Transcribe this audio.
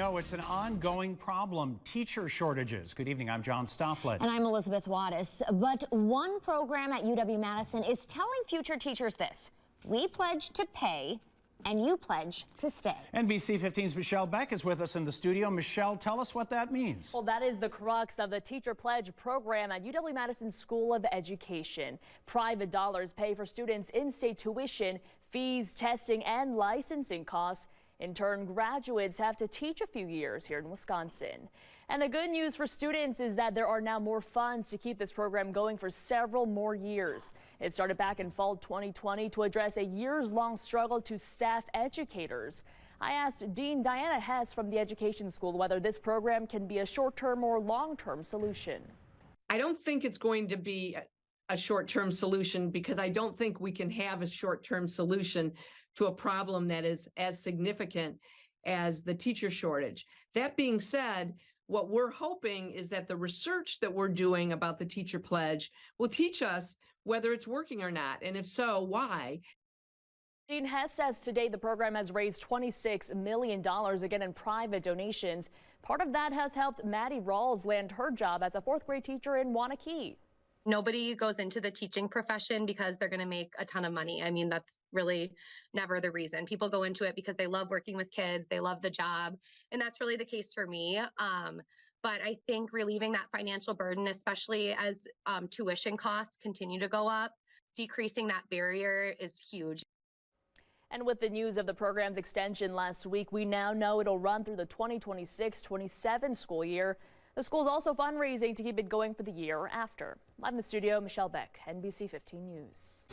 know it's an ongoing problem, teacher shortages. Good evening, I'm John Stofflet. And I'm Elizabeth Wattis. But one program at UW-Madison is telling future teachers this: we pledge to pay, and you pledge to stay. NBC 15's Michelle Beck is with us in the studio. Michelle, tell us what that means. Well, that is the crux of the Teacher Pledge program at UW-Madison School of Education. Private dollars pay for students' in-state tuition, fees, testing, and licensing costs. In turn, graduates have to teach a few years here in Wisconsin. And the good news for students is that there are now more funds to keep this program going for several more years. It started back in fall 2020 to address a years-long struggle to staff educators. I asked Dean Diana Hess from the Education School whether this program can be a short-term or long-term solution. I don't think it's going to be a short-term solution, because I don't think we can have a short-term solution to a problem that is as significant as the teacher shortage. That being said, what we're hoping is that the research that we're doing about the teacher pledge will teach us whether it's working or not, and if so, why. Dean Hess says today the program has raised $26 million, again in private donations. Part of that has helped Maddie Rawls land her job as a fourth grade teacher in Wanakee. Nobody goes into the teaching profession because they're going to make a ton of money. I mean, that's really never the reason. People go into it because they love working with kids, they love the job, and that's really the case for me. But I think relieving that financial burden, especially as tuition costs continue to go up, decreasing that barrier is huge. And with the news of the program's extension last week, we now know it'll run through the 2026-27 school year. The school's also fundraising to keep it going for the year after. Live in the studio, Michelle Beck, NBC 15 News.